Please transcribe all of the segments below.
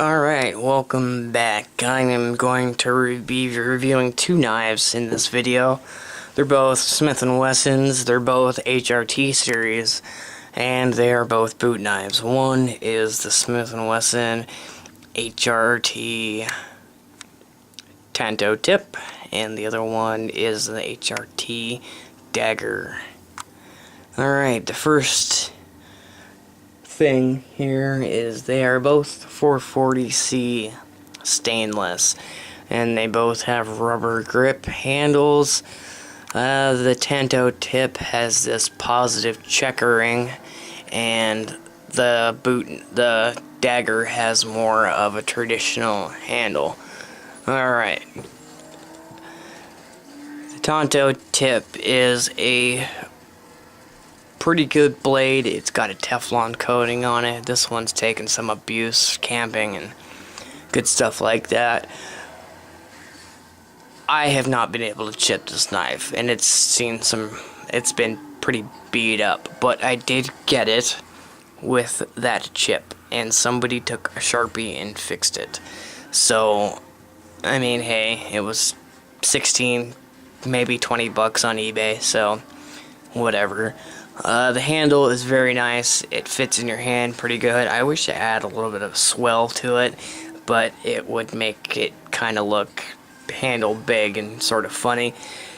Alright, welcome back. I am going to be reviewing two knives in this video. They're both Smith & Wessons, they're both HRT series, and they are both boot knives. One is the Smith & Wesson HRT Tanto tip, and the other one is the HRT dagger. Alright, the first thing here is they are both 440C stainless, and they both have rubber grip handles. The Tanto tip has this positive checkering, and the dagger has more of a traditional handle. Alright, the Tanto tip is a pretty good blade. It's got a Teflon coating on it. This one's taken some abuse camping and good stuff like that. I have not been able to chip this knife, and it's been pretty beat up, but I did get it with that chip, and somebody took a Sharpie and fixed it. So, I mean, hey, it was 16, maybe 20 bucks on eBay, so whatever. The handle is very nice. It fits in your hand pretty good. I wish I had a little bit of swell to it, but it would make it kind of look handle big and sort of funny.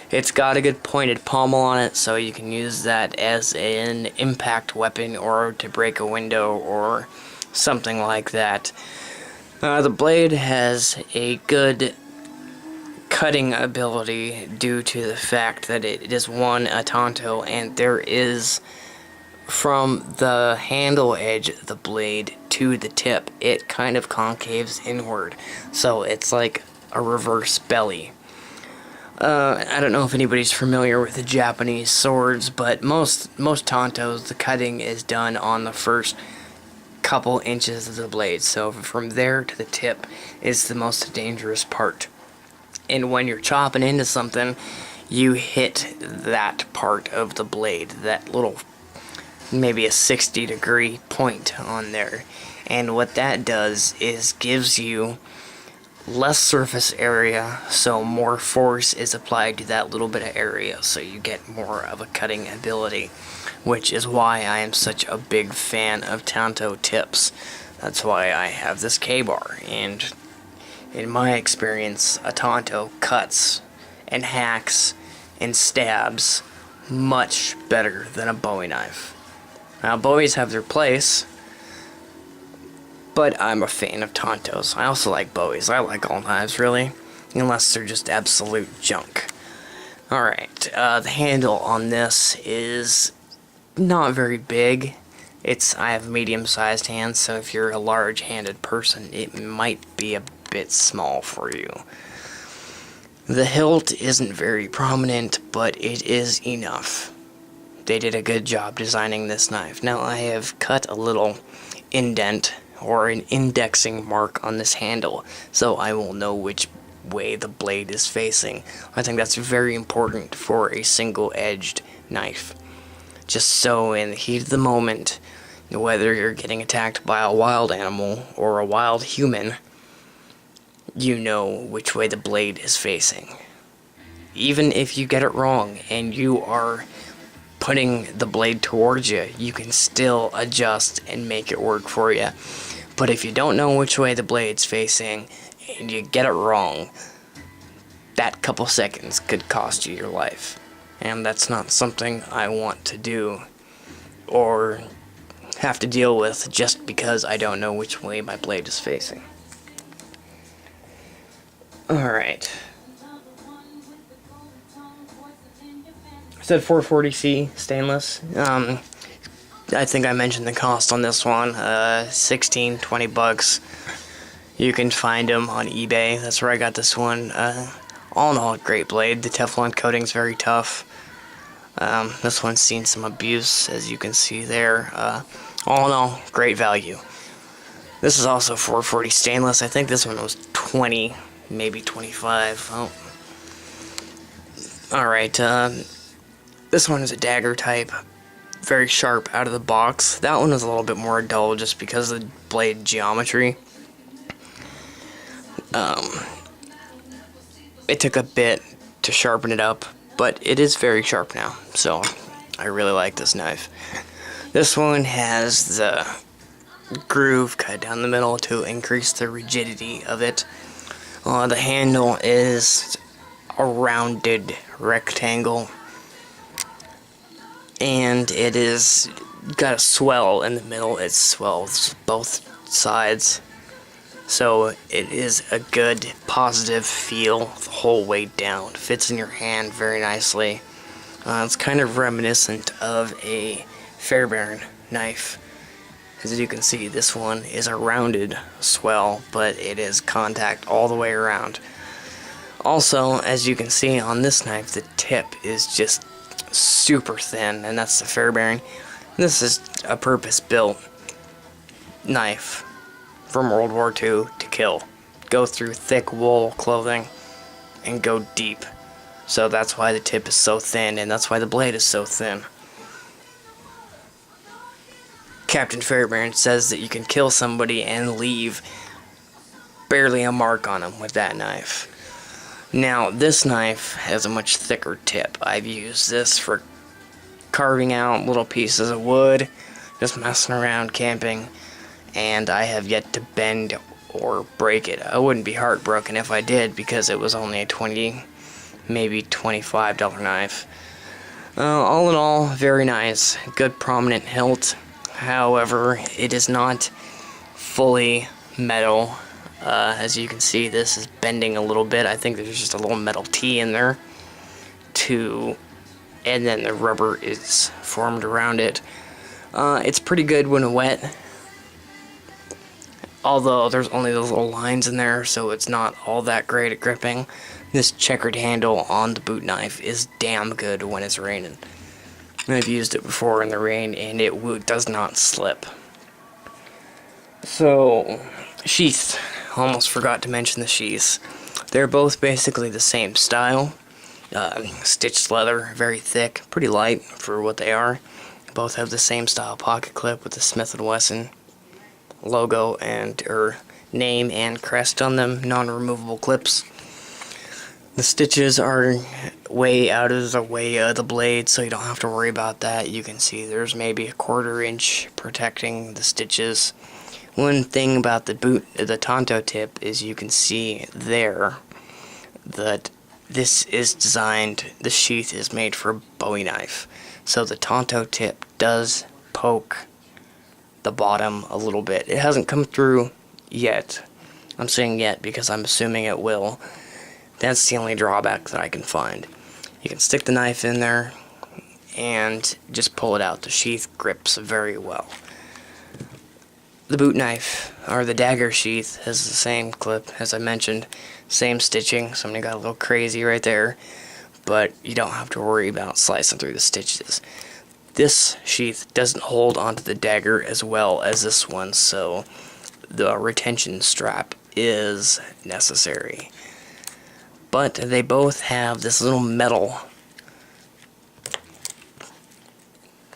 It's got a good pointed pommel on it, so you can use that as an impact weapon or to break a window or something like that. The blade has a good cutting ability due to the fact that it is a tanto, and there is, from the handle edge of the blade to the tip, it kind of concaves inward, so it's like a reverse belly. I don't know if anybody's familiar with the Japanese swords, but most tantos, the cutting is done on the first couple inches of the blade, so from there to the tip is the most dangerous part. And when you're chopping into something, you hit that part of the blade, that little, maybe a 60-degree point on there. And what that does is gives you less surface area, so more force is applied to that little bit of area, so you get more of a cutting ability, which is why I am such a big fan of tanto tips. That's why I have this K-bar, and in my experience, a tanto cuts and hacks and stabs much better than a Bowie knife. Now, Bowies have their place, but I'm a fan of tantos. I also like Bowies. I like all knives, really, unless they're just absolute junk. Alright, the handle on this is not very big. I have medium-sized hands, so if you're a large-handed person, it might be a bit small for you. The hilt isn't very prominent, but it is enough. They did a good job designing this knife. Now, I have cut a little indent or an indexing mark on this handle, so I will know which way the blade is facing. I think that's very important for a single-edged knife. Just so in the heat of the moment, whether you're getting attacked by a wild animal or a wild human, you know which way the blade is facing. Even if you get it wrong and you are putting the blade towards you, you can still adjust and make it work for you. But if you don't know which way the blade's facing and you get it wrong, that couple seconds could cost you your life. And that's not something I want to do or have to deal with just because I don't know which way my blade is facing. Alright. I said 440C stainless. I think I mentioned the cost on this one. 16, 20 bucks. You can find them on eBay. That's where I got this one. All in all, great blade. The Teflon coating's very tough. This one's seen some abuse, as you can see there. All in all, great value. This is also 440 stainless. I think this one was 20, maybe 25. Oh. Alright, this one is a dagger type. Very sharp out of the box. That one is a little bit more dull just because of the blade geometry. It took a bit to sharpen it up, but it is very sharp now, so I really like this knife. This one has the groove cut down the middle to increase the rigidity of it. The handle is a rounded rectangle, and it is got a swell in the middle. It swells both sides, so it is a good positive feel the whole way down. Fits in your hand very nicely. It's kind of reminiscent of a Fairbairn knife. As you can see, this one is a rounded swell, but it is contact all the way around. Also, as you can see on this knife, the tip is just super thin, and that's the Fairbairn. This is a purpose-built knife from World War II to kill. Go through thick wool clothing and go deep. So that's why the tip is so thin, and that's why the blade is so thin. Captain Fairbairn says that you can kill somebody and leave barely a mark on them with that knife. Now, this knife has a much thicker tip. I've used this for carving out little pieces of wood, just messing around camping, and I have yet to bend or break it. I wouldn't be heartbroken if I did, because it was only a $20, maybe $25 knife. All in all, very nice. Good prominent hilt. However, it is not fully metal. As you can see, this is bending a little bit. I think there's just a little metal T in there and then the rubber is formed around it. It's pretty good when wet, although there's only those little lines in there, so it's not all that great at gripping. This checkered handle on the boot knife is damn good when it's raining. I've used it before in the rain, and it does not slip. So, sheath. Almost forgot to mention the sheaths. They're both basically the same style. Stitched leather, very thick, pretty light for what they are. Both have the same style pocket clip with the Smith & Wesson logo and name and crest on them, non-removable clips. The stitches are way out of the way of the blade, so you don't have to worry about that. You can see there's maybe a 1/4 inch protecting the stitches. One thing about the tanto tip is you can see there that this is designed, the sheath is made for a Bowie knife. So the tanto tip does poke the bottom a little bit. It hasn't come through yet. I'm saying yet because I'm assuming it will. That's the only drawback that I can find. You can stick the knife in there and just pull it out. The sheath grips very well. The boot knife, or the dagger sheath, has the same clip, as I mentioned. Same stitching. Somebody got a little crazy right there, but you don't have to worry about slicing through the stitches. This sheath doesn't hold onto the dagger as well as this one, so the retention strap is necessary. But they both have this little metal,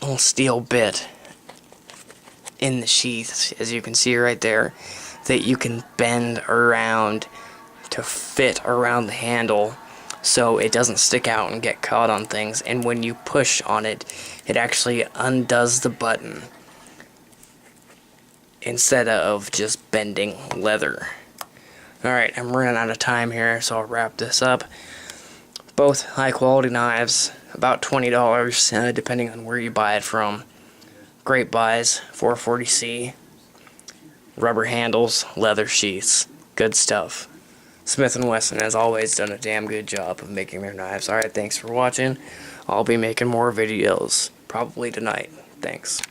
little steel bit in the sheath, as you can see right there, that you can bend around to fit around the handle so it doesn't stick out and get caught on things, and when you push on it, it actually undoes the button instead of just bending leather. Alright, I'm running out of time here, so I'll wrap this up. Both high quality knives, about $20 depending on where you buy it from. Great buys, 440C, rubber handles, leather sheaths, good stuff. Smith & Wesson has always done a damn good job of making their knives. Alright, thanks for watching. I'll be making more videos, probably tonight. Thanks.